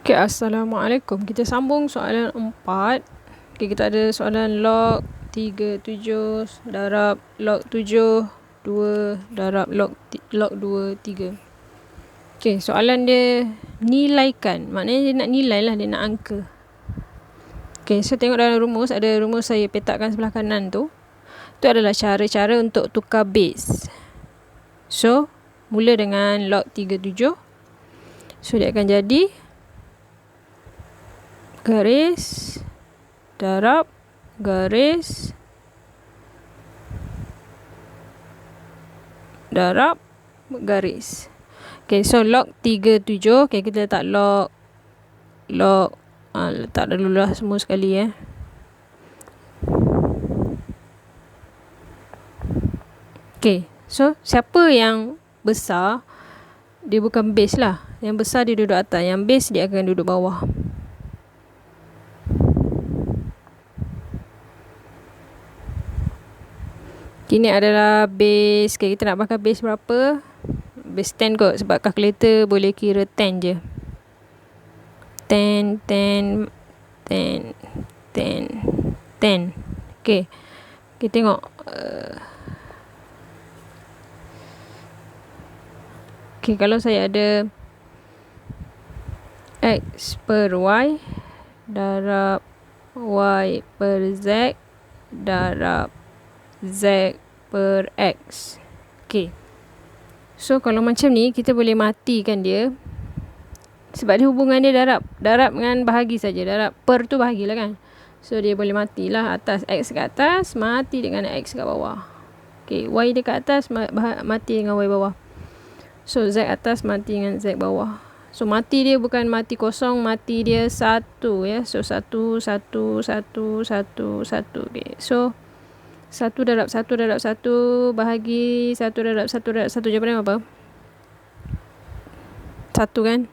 Okay, Assalamualaikum. Kita sambung soalan 4. Okay, kita ada soalan log 37 darab log 7 2 darab log 2 3. Okay, soalan dia nilaikan. Maknanya dia nak nilai lah, dia nak angka. Okay, so tengok dalam rumus. Ada rumus saya petakkan sebelah kanan tu. Itu adalah cara-cara untuk tukar base. So, mula dengan log 37. So, dia akan jadi garis darab garis darab garis. Okay, so log 37. Okay, kita letak log letak dulu lah semua sekali Okay, so siapa yang besar, dia bukan base lah. Yang besar dia duduk atas, yang base dia akan duduk bawah. Ini adalah base. Okay, kita nak pakai base berapa? Base 10 kot, sebab kalkulator boleh kira 10 je. 10 10 10 10 10. Okay, kita tengok. Okay, kalau saya ada X per Y darab Y per Z darab Z per X. Okay, so kalau macam ni kita boleh matikan dia, sebab dia hubungan dia darab dengan bahagi saja. Darab per tu bahagilah kan. So dia boleh matilah. Atas X kat atas mati dengan X kat bawah. Okay, Y dia kat atas mati dengan Y bawah. So Z atas mati dengan Z bawah. So mati dia bukan mati kosong, mati dia 1 ya. So 1 1 1 1 1. Okay, so 1 darab 1 darab 1 bahagi 1 darab 1 darab 1. Jawapan apa? 1 kan?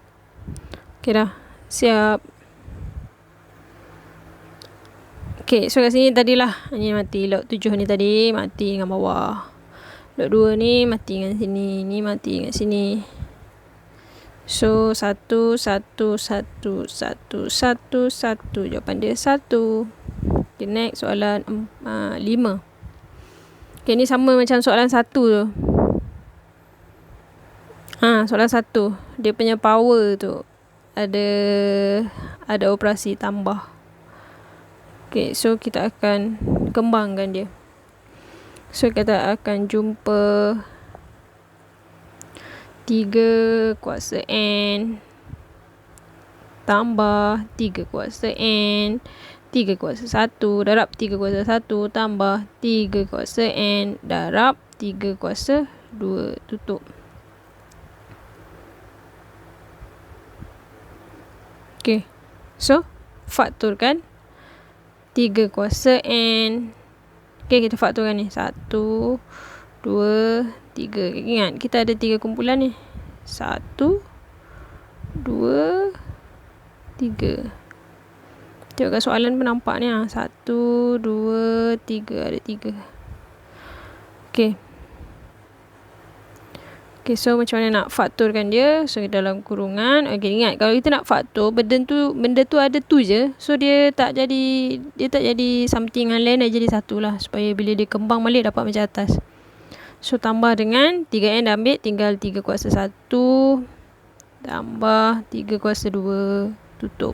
Okay dah. Siap. Okay, so kat sini tadilah ni mati. Log 7 ni tadi mati dengan bawah. Log 2 ni mati dengan sini. Ni mati dengan sini. So 1 1 1 1 1 1. Jawapan dia 1. Okay, next soalan 5. Okay, ni sama macam soalan 1 tu. Soalan 1. Dia punya power tu ada operasi tambah. Okay, so kita akan kembangkan dia. So kita akan jumpa 3 kuasa N tambah 3 kuasa N 3 kuasa 1 darab 3 kuasa 1 tambah 3 kuasa N darab 3 kuasa 2 tutup. Okay, so fakturkan 3 kuasa N. Okay, kita fakturkan ni 1 2 3. Ingat kita ada 3 kumpulan ni. 1 2 3. Tengok kat soalan pun nampak ni 1 2 3. Ada 3. Okay. Okay, so macam mana nak fakturkan dia? So dalam kurungan. Okay, ingat kalau kita nak faktur benda tu ada tu je. So dia tak jadi something yang lain, dia jadi satu lah, supaya bila dia kembang balik dapat macam atas. So tambah dengan 3N dah ambil, tinggal 3 kuasa 1 tambah 3 kuasa 2 tutup.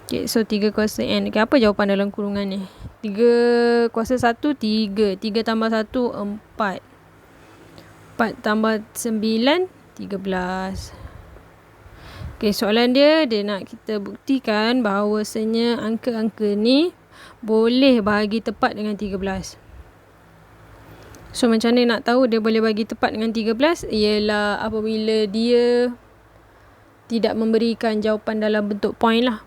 Okay, so 3 kuasa N. Okay, apa jawapan dalam kurungan ni? 3 kuasa 1 3. 3 tambah 1 4. 4 tambah 9 13. Okay, soalan dia nak kita buktikan bahawasanya angka-angka ni boleh bahagi tepat dengan 13. So macam mana nak tahu dia boleh bagi tepat dengan 13? Ialah apabila dia tidak memberikan jawapan dalam bentuk point lah.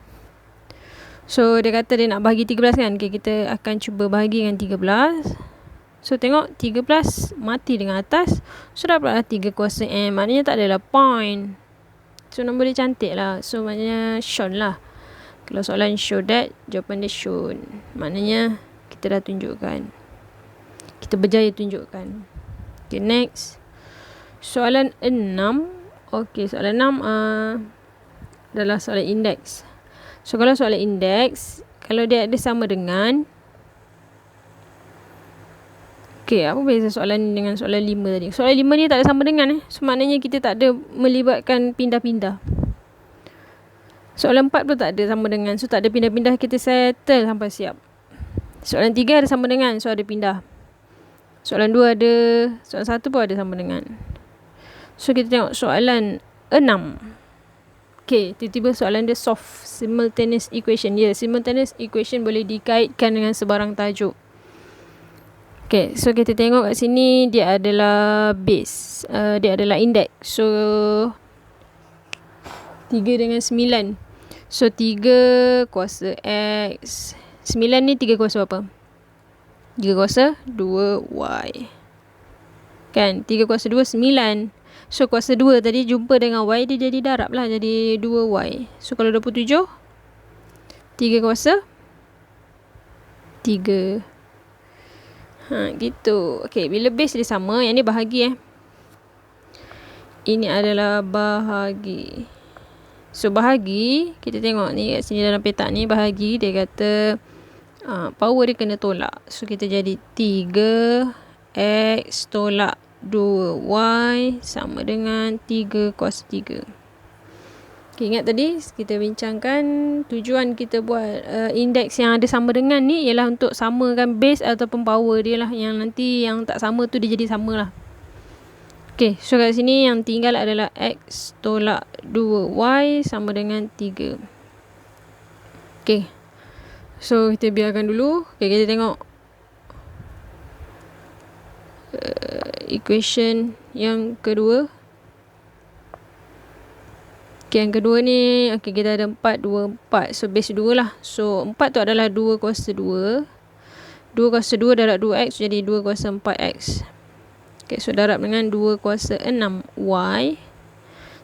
So dia kata dia nak bahagi 13 kan. Okay, kita akan cuba bahagi dengan 13. So tengok 13 mati dengan atas. So dapatlah 3 kuasa M. Maknanya tak adalah point. So nombor dia cantik lah. So maknanya shown lah. Kalau soalan show that, jawapan dia shown. Maknanya kita dah tunjukkan. Kita berjaya tunjukkan. Okay, next. Soalan 6. Okay, soalan 6. adalah soalan indeks. So kalau soalan indeks, kalau dia ada sama dengan, apa beza soalan ni dengan soalan 5 tadi? Soalan 5 ni tak ada sama dengan So maknanya kita tak ada melibatkan pindah-pindah. Soalan 4 pun tak ada sama dengan, so tak ada pindah-pindah, kita settle sampai siap. Soalan 3 ada sama dengan, so ada pindah. Soalan 2 ada, soalan 1 pun ada sama dengan. So kita tengok soalan 6. Tiba-tiba soalan dia soft, simultaneous equation. Simultaneous equation boleh dikaitkan dengan sebarang tajuk. So kita tengok kat sini, dia adalah base, dia adalah index. So 3 dengan 9. So 3 kuasa X. 9 ni 3 kuasa apa? 3 kuasa 2Y. 3 kuasa 2, 9. So kuasa 2 tadi jumpa dengan Y, dia jadi darab lah, jadi 2Y. So kalau 27, 3 kuasa 3. Gitu. Bila base dia sama, yang ni bahagi ini adalah bahagi. So bahagi, kita tengok ni kat sini dalam petak ni, bahagi dia kata power dia kena tolak. So kita jadi 3x tolak 2y sama dengan 3 kuasa 3. Ingat tadi kita bincangkan tujuan kita buat indeks yang ada sama dengan ni ialah untuk samakan base ataupun power dia lah. Yang nanti yang tak sama tu dia jadi sama lah. So kat sini yang tinggal adalah x tolak 2y sama dengan 3. So kita biarkan dulu. Kita tengok equation yang kedua. Yang kedua ni, kita ada 4, 2, 4. So base 2 lah. So 4 tu adalah 2 kuasa 2. 2 kuasa 2 darab 2x jadi 2 kuasa 4x. So darab dengan 2 kuasa 6y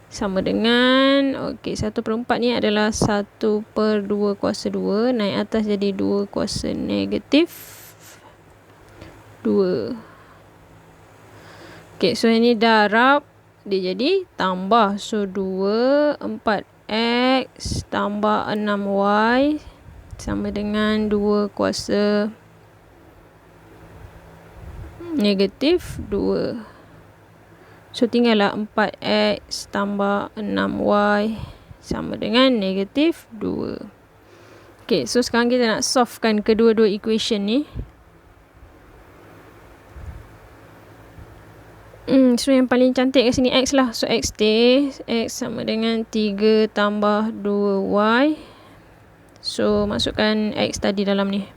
sama dengan 1/4 ni adalah 1/2 kuasa 2. Naik atas jadi 2 kuasa negatif 2. So ini darab, dia jadi tambah. So 2 4x tambah 6y sama dengan 2 kuasa negatif 2. So tinggallah 4x tambah 6y sama dengan negatif 2. So sekarang kita nak solvekan kedua-dua equation ni. So yang paling cantik kat sini x lah. So x sama dengan 3 tambah 2y. So masukkan x tadi dalam ni.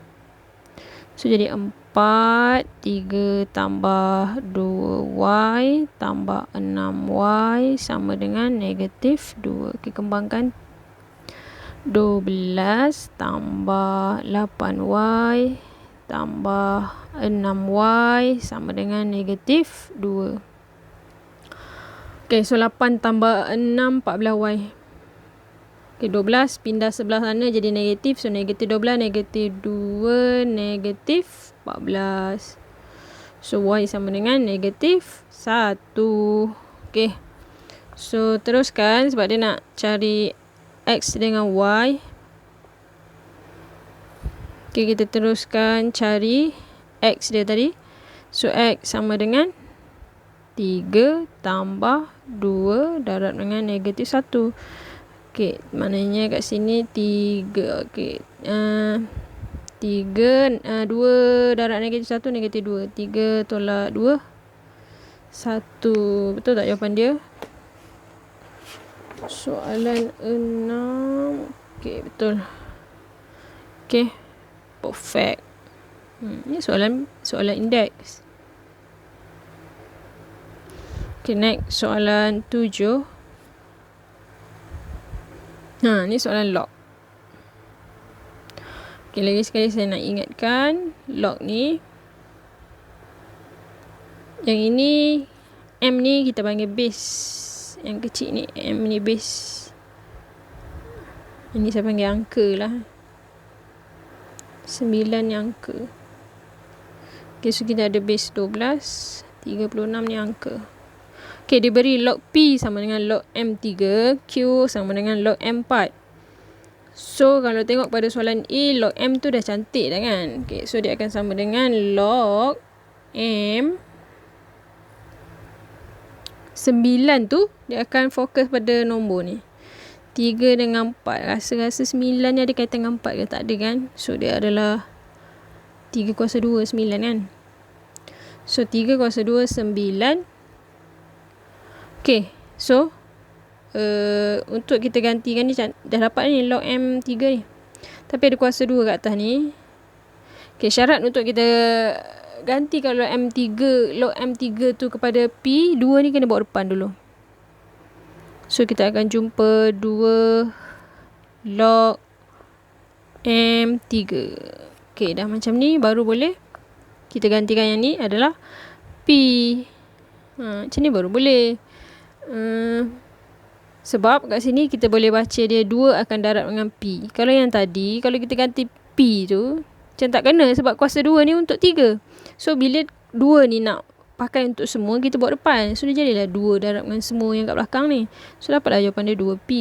So jadi 4, 3 tambah 2y tambah 6y sama dengan negatif 2. Kembangkan 12 tambah 8y tambah 6y sama dengan negatif 2. So 8 tambah 6, 14y. 12 pindah sebelah sana jadi negatif. So negatif 12, negatif 2, negatif 14. So y sama dengan negatif 1. So teruskan sebab dia nak cari x dengan y. Kita teruskan cari x dia tadi. So x sama dengan 3 tambah 2 darab dengan negatif 1. Maknanya kat sini 3. 2 darab negatif 1, negatif 2. 3 tolak 2, 1. Betul tak jawapan dia? Soalan 6. Betul. Perfect. Ini soalan indeks. Next soalan 7. Ni soalan log. Lagi sekali saya nak ingatkan, log ni, yang ini m ni kita panggil base. Yang kecil ni m ni base. Ini saya panggil angka lah. 9 ni angka. So kita ada base 12, 36 ni angka. Okay, diberi log P sama dengan log M3, Q sama dengan log M4. So, kalau tengok pada soalan A, log M tu dah cantik dah kan. Okay, so dia akan sama dengan log M 9 tu, dia akan fokus pada nombor ni. 3 dengan 4. Rasa-rasa 9 ni ada kaitan dengan 4 ke? Tak ada kan? So, dia adalah 3 kuasa 2, 9 kan? So, 3 kuasa 2, 9. Okay, so untuk kita gantikan ni, dah dapat ni log M3 ni. Tapi ada kuasa 2 kat atas ni. Okay, syarat untuk kita gantikan log M3 tu kepada P, 2 ni kena bawa depan dulu. So, kita akan jumpa 2 log M3. Okay, dah macam ni baru boleh kita gantikan yang ni adalah P. Macam ni baru boleh. Sebab kat sini kita boleh baca dia 2 akan darab dengan P. Kalau yang tadi, kalau kita ganti P tu, macam tak kena sebab kuasa 2 ni untuk 3. So, bila 2 ni nak pakai untuk semua, kita bawa depan. So, dia jadilah 2 darab dengan semua yang kat belakang ni. So, dapatlah jawapan dia 2P.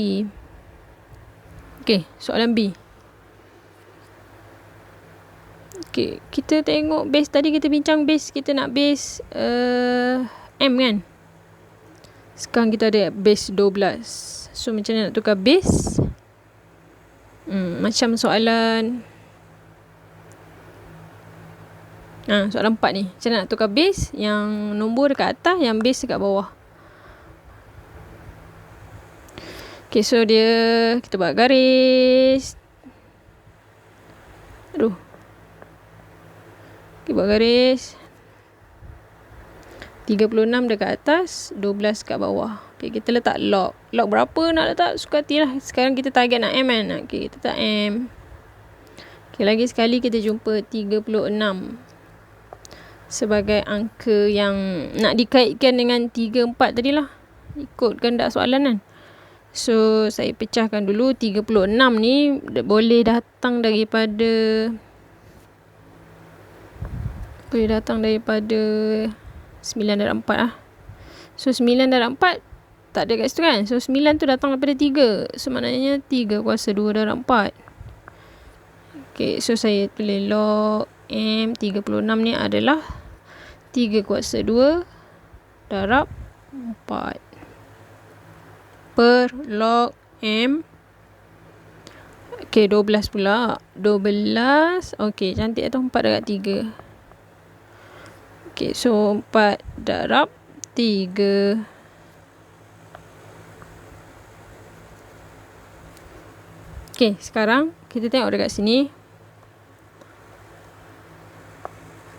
Okay, soalan B. Okay, kita tengok base tadi, kita bincang base, kita nak base M kan. Sekarang kita ada base 12. So, macam mana nak tukar base? Macam soalan soalan 4 ni. Macam mana nak tukar base? Yang nombor dekat atas, yang base dekat bawah. Okay, so dia, kita buat garis. Okay, buat garis. 36 dekat atas, 12 kat bawah. Okay, kita letak log. Log berapa nak letak? Suka hati lah. Sekarang kita target nak M kan. Okay, kita letak M. Okay, lagi sekali kita jumpa 36 sebagai angka yang nak dikaitkan dengan 3, 4 tadi lah. Ikut kehendak soalan kan. So, saya pecahkan dulu. 36 ni boleh datang daripada 9 darab 4 lah. So, 9 darab 4 tak ada kat situ kan. So, 9 tu datang daripada 3. So, maknanya 3 kuasa 2 darab 4. Okay, so saya tulis log M 36 ni adalah 3 kuasa 2 darab 4 per log M. Okay, 12 pula. 12. Okay, cantik tu 4 darab 3. Okay, so 4 darab 3. Okay, sekarang kita tengok dekat sini.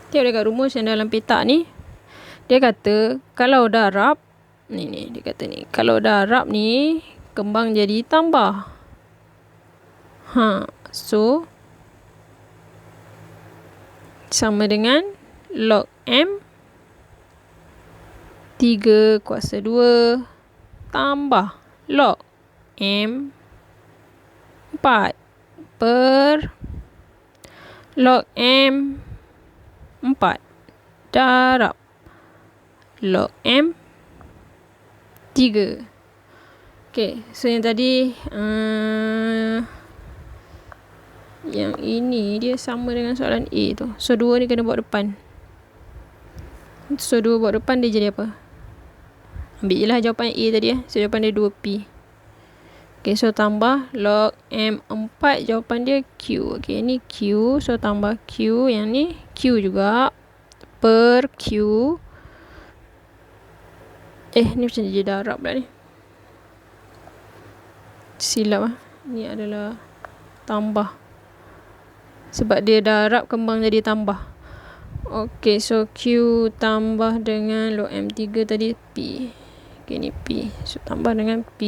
Tengok dekat rumus yang dalam petak ni. Dia kata, kalau darab, ni dia kata ni. Kalau darab ni, kembang jadi tambah. So, sama dengan log M 3 kuasa 2 tambah log M 4 per log M 4 darab log M 3. Okay, so yang tadi yang ini dia sama dengan soalan A tu. So 2 ni kena bawa depan. So 2 bawa depan, dia jadi apa? Ambil je lah jawapan A tadi So jawapan dia 2P. Okay, so tambah log M4, jawapan dia Q. Okay, ni Q. So tambah Q, yang ni Q juga per Q. Ni macam dia darab pula ni. Silap lah. Ni adalah tambah. Sebab dia darab, kembang jadi tambah. Okay, so Q tambah dengan log M3 tadi P. Okay, ni P. So tambah dengan P.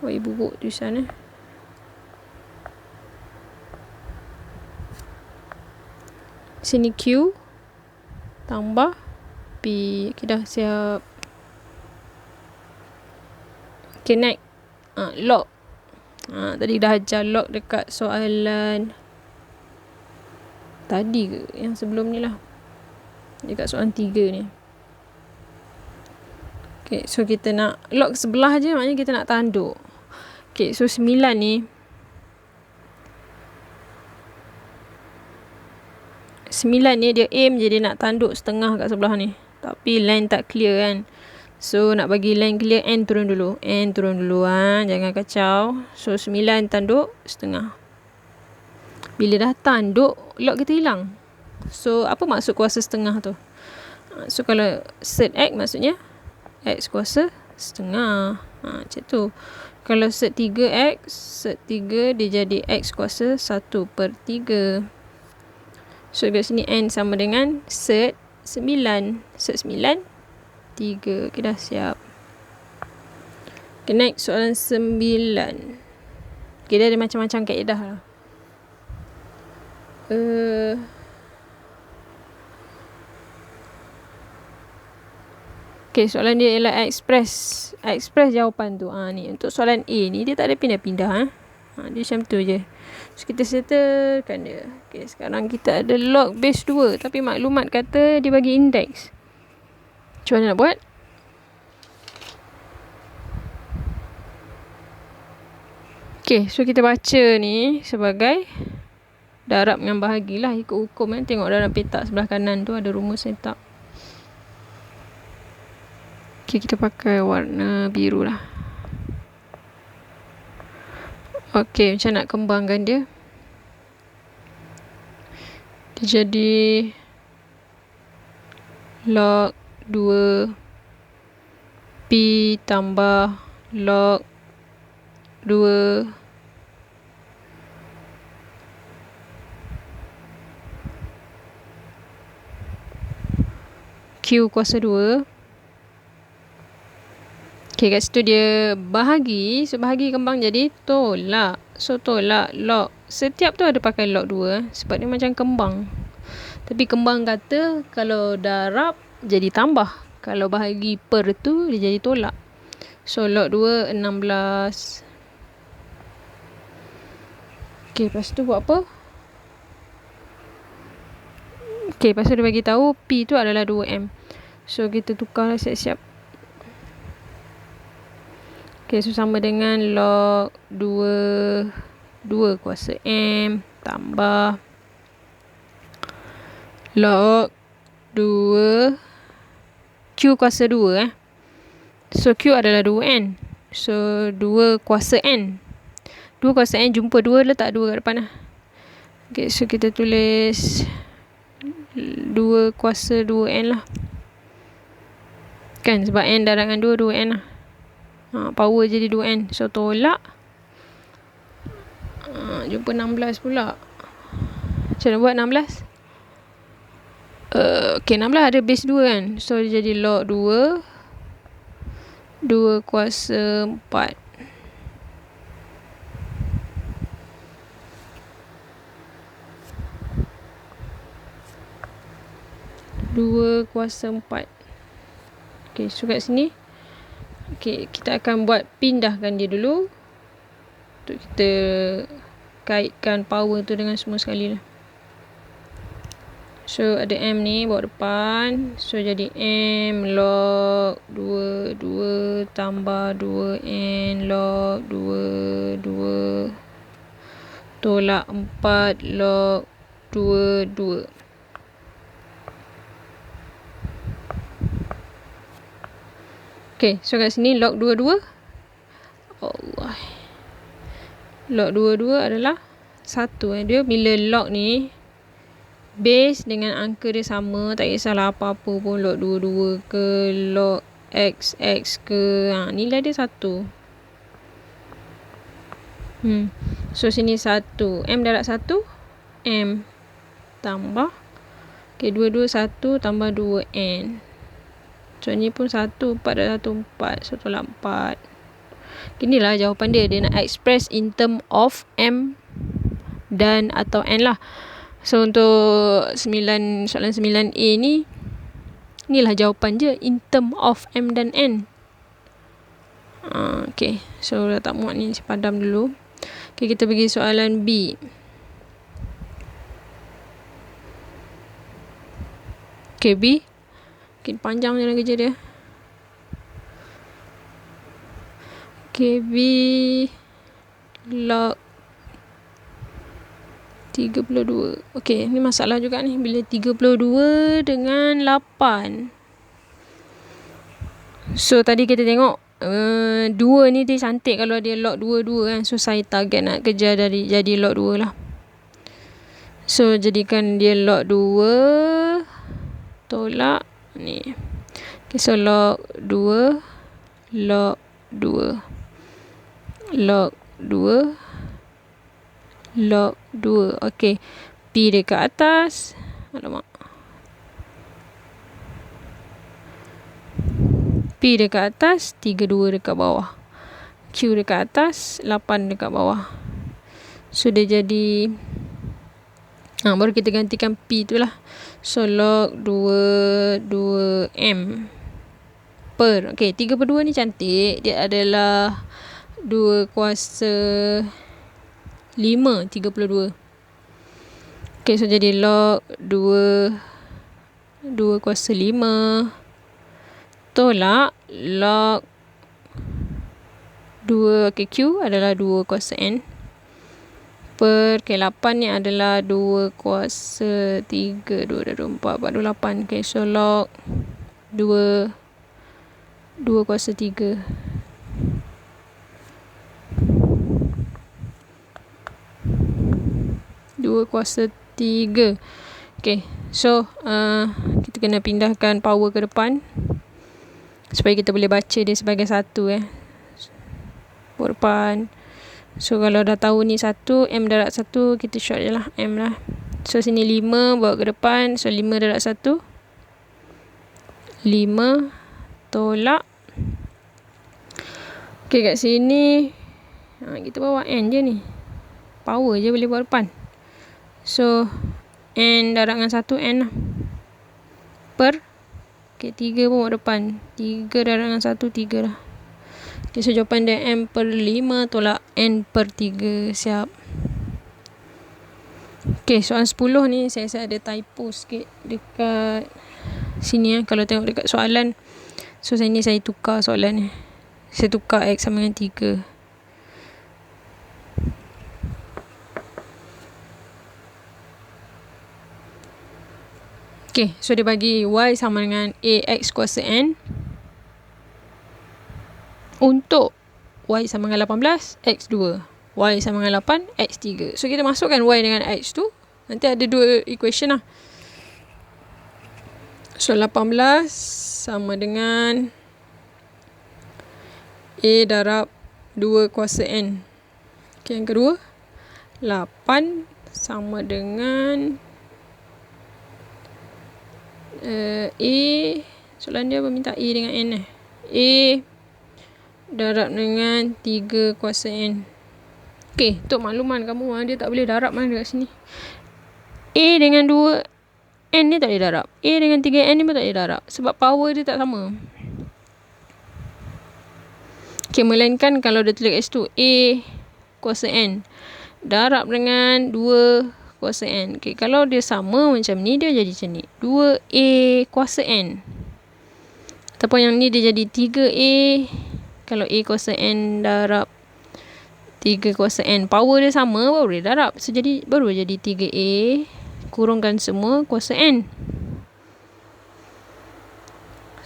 Buruk tulisan Sini Q tambah P. Okay, dah siap. Okay, next. Log. Tadi dah ajar log dekat soalan tadi ke? Yang sebelum ni lah. Dekat soalan 3 ni. Okay, so kita nak log sebelah je, maknanya kita nak tanduk. Okay, so 9 ni 9 ni dia aim je dia nak tanduk setengah kat sebelah ni. Tapi line tak clear kan. So nak bagi line clear, N turun dulu. N turun dulu jangan kacau. So 9 tanduk setengah. Bila dah tanduk, log kita hilang. So apa maksud kuasa setengah tu? So kalau set X maksudnya X kuasa setengah. Macam tu. Kalau set 3X, set 3 dia jadi X kuasa 1/3. So kat sini N sama dengan set 9. Set 9, 3. Okay, dah siap. Okay, next soalan 9. Okay, dia ada macam-macam kaedah lah. Okay, soalan dia ialah express jawapan tu. Ni untuk soalan A ni dia tak ada pindah-pindah. Dia macam tu je. So kita settlekan dia. Okay, sekarang kita ada log base 2. Tapi maklumat kata dia bagi indeks. Macam mana nak buat? Okay, so kita baca ni sebagai darab dengan bahagi lah. Ikut hukum kan. Tengok dalam petak sebelah kanan tu ada rumus letak. Okay, kita pakai warna biru lah. Okay, macam nak kembangkan dia. Dia jadi log 2 P tambah log 2 Q kuasa 2. Okay, kat situ dia bahagi. So, bahagi kembang jadi tolak. So, tolak log. Setiap tu ada pakai log 2. Sebab dia macam kembang. Tapi kembang kata kalau darab jadi tambah. Kalau bahagi per tu dia jadi tolak. So, log 2, 16. Okay, lepas tu buat apa? Okay, lepas tu dia bagi tahu P tu adalah 2M. So, kita tukar siap-siap. Okay, so sama dengan log 2 kuasa M tambah log 2 Q kuasa 2 So Q adalah 2N. So 2 kuasa N. 2 kuasa N jumpa 2, letak 2 kat depan lah. Okay, so kita tulis 2 kuasa 2N lah. Kan sebab N darab dengan 2, 2N lah. Power jadi 2N. So tolak. Jumpa 16 pula. Macam mana buat 16? Okay, 16 ada base 2 kan. So dia jadi log 2 kuasa 4. Dua kuasa 4. Okay, so kat sini okay, kita akan buat pindahkan dia dulu untuk kita kaitkan power tu dengan semua sekali lah. So ada M ni bawa depan. So jadi M log 2 tambah 2N log 2 tolak 4 log 2. Okay, so kat sini log 2 Allah. Log 2 adalah 1. Dia bila log ni base dengan angka dia sama, tak kisahlah apa-apa pun, log 2 ke log x ke, nilai dia 1. So sini 1 M darab 1 M tambah okay, 2 1 tambah 2N. So ni pun 1 4 darab 1 4. So tolak 4. Inilah jawapan dia. Dia nak express in term of M dan atau N lah. So untuk soalan 9A ni, inilah jawapan je, in term of M dan N. Okay, so dah tak muat ni, saya padam dulu. Okay, kita pergi soalan B. Okay, B. Okay, panjang je lah kerja dia. KB log 32. Okey, ni masalah juga ni. Bila 32 dengan 8. So, tadi kita tengok 2 ni dia cantik kalau dia log 2 kan. So, saya target nak kejar jadi log 2 lah. So, jadikan dia log 2 tolak ni. Okay, so log 2 log 2 log 2 log 2. Okey, P dekat atas, alamak, P dekat atas, 32 dekat bawah, Q dekat atas, 8 dekat bawah. So dia jadi baru kita gantikan P tu lah. So log 2 per, okey, 3/2 ni cantik. Dia adalah 2 kuasa 5, 32. Okay, so jadi log 2 kuasa 5 tolak log 2, okay, Q adalah 2 kuasa N per, okay, 8 ni adalah 2 kuasa 3, 2, 4, 8. Okay, so log 2 kuasa 3. Kuasa 3. Okay, so kita kena pindahkan power ke depan supaya kita boleh baca dia sebagai 1 power depan. So kalau dah tahu ni 1, M darab 1, kita short je lah M lah. So sini 5 bawa ke depan, so 5 darab 1 5 tolak, okay, kat sini kita bawa N je ni, power je boleh bawa depan. So N darab dengan 1 N lah per, okay, 3 pun bawa depan, 3 darab dengan 1 3 lah. Okay, so jawapan dia M per 5 tolak N per 3. Siap. Okay, soalan 10 ni saya rasa ada typo sikit dekat sini kalau tengok dekat soalan. So saya tukar soalan ni, saya tukar X sama dengan 3. Okay, so dia bagi Y sama dengan AX kuasa N untuk Y sama dengan 18, X 2. Y sama dengan 8, X 3. So kita masukkan Y dengan X tu, nanti ada 2 equation lah. So 18 sama dengan A darab 2 kuasa N. Okay, yang kedua 8 sama dengan A, soalan dia meminta A dengan N A darab dengan 3 kuasa N. Okay, untuk makluman kamu, dia tak boleh darab mana dekat sini. A dengan 2 N ni tak boleh darab, A dengan 3 N ni pun tak boleh darab, sebab power dia tak sama. Okay, melainkan kalau dia tulis kat situ A kuasa N darab dengan 2 kuasa N. Okay, kalau dia sama macam ni, dia jadi macam ni, 2A kuasa N. Ataupun yang ni dia jadi 3A kalau A kuasa N darab 3 kuasa N. Power dia sama, baru dia darab. So, baru jadi 3A kurungkan semua kuasa N.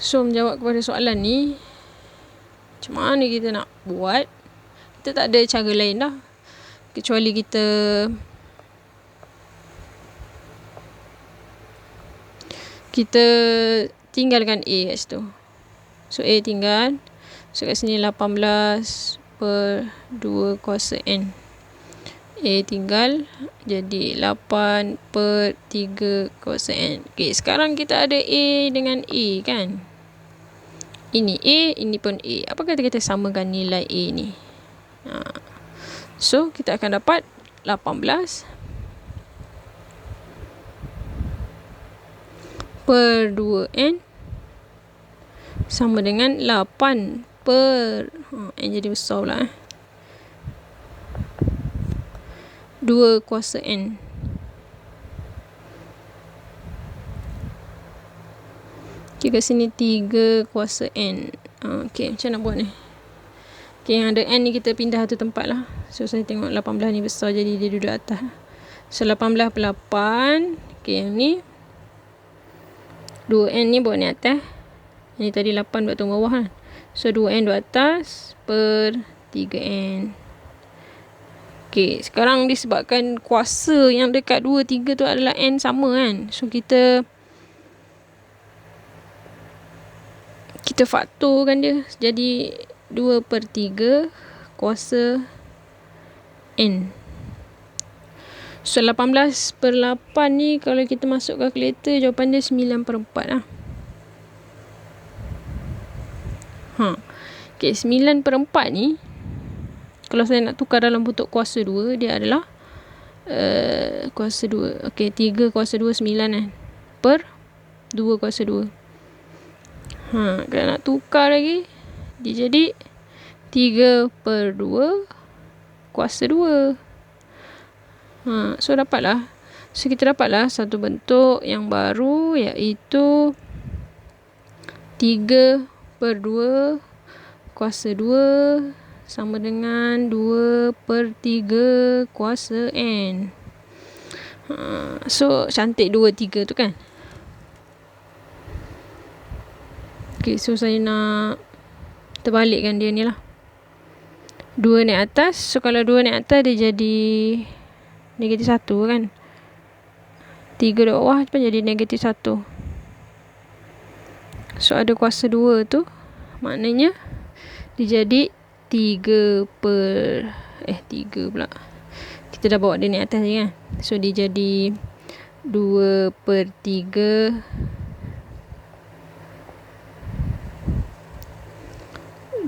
So, menjawab kepada soalan ni, macam mana kita nak buat? Kita tak ada cara lain dah, kecuali kita tinggalkan A kat situ. So A tinggal, so kat sini 18 per 2 kuasa N. A tinggal, jadi 8 per 3 kuasa N. Okay, sekarang kita ada A dengan A kan. Ini A, ini pun A. Apa kata kita samakan nilai A ni? So kita akan dapat 18 per 2N sama dengan 8 per N jadi besar pula 2 kuasa N. Okay, kat sini 3 kuasa N. Okay, macam nak buat ni? Okay, yang ada N ni kita pindah satu tempat lah. So, saya tengok 18 ni besar, jadi dia duduk atas. So, 18 per 8. Okay, yang ni 2N ni bawa ni atas. Yang ni tadi 8 buat turun bawah kan. So, 2N duduk atas per 3N. Okay, sekarang disebabkan kuasa yang dekat 2, 3 tu adalah N sama kan. So, kita faktorkan dia. Jadi, 2 per 3 kuasa N. So, 18 per 8 ni kalau kita masuk kalkulator, jawapan dia 9 per 4 lah. Okay, 9 per 4 ni, kalau saya nak tukar dalam bentuk kuasa 2, dia adalah kuasa 2. Okay, 3 kuasa 2, 9 kan. Per 2 kuasa 2. Kalau nak tukar lagi, dia jadi 3 per 2 kuasa 2. So, dapatlah. So, kita dapatlah satu bentuk yang baru, iaitu 3 per 2 kuasa 2 sama dengan 2 per 3 kuasa N. So, cantik 2, 3 tu kan. Okay, so saya nak terbalikkan dia ni lah. 2 naik atas. So, kalau 2 naik atas, dia jadi negatif 1 kan. 3 di bawah pun jadi negatif 1. So, ada kuasa 2 tu. Maknanya, dia jadi 3 per 3 pula. Kita dah bawa dia naik atas ni kan. So, dia jadi 2 per 3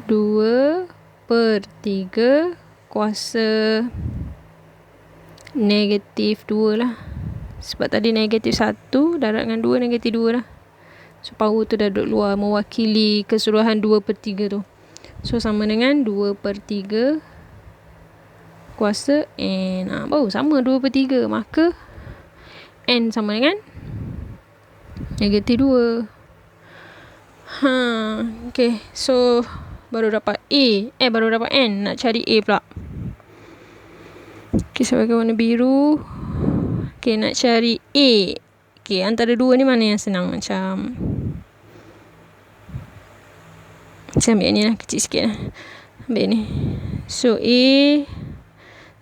2 per 3 kuasa negatif 2 lah. Sebab tadi negatif 1 darab dengan 2 negatif 2 lah. So, power tu dah duduk luar, mewakili keseluruhan 2 per 3 tu. So, sama dengan 2 per 3 kuasa N. Baru sama 2 per 3. Maka N sama dengan negatif 2. Okay. So, baru dapat A. Baru dapat N. Nak cari A pula. Okay, saya pakai warna biru. Okay, nak cari A. Okay, antara dua ni mana yang senang? Macam saya ambil ni lah, kecil sikit lah. Ambil ni. So, A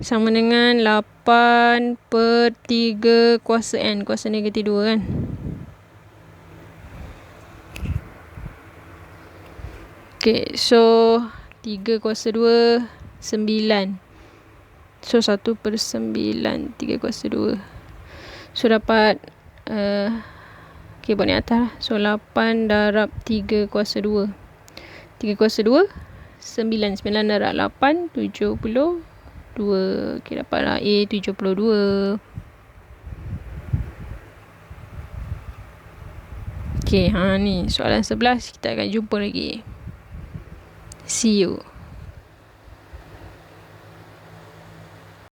sama dengan 8 per 3 kuasa N. Kuasa negatif 2 kan. Okay, so 3 kuasa 2, 9. So, 1 per 9, 3 kuasa 2. So, dapat okay, buat ni atas lah. So, 8 darab 3 kuasa 2. 3 kuasa 2, 9. 9 darab 8, 72. Okay, dapatlah A 72. Okay, ni soalan 11. Kita akan jumpa lagi. See you.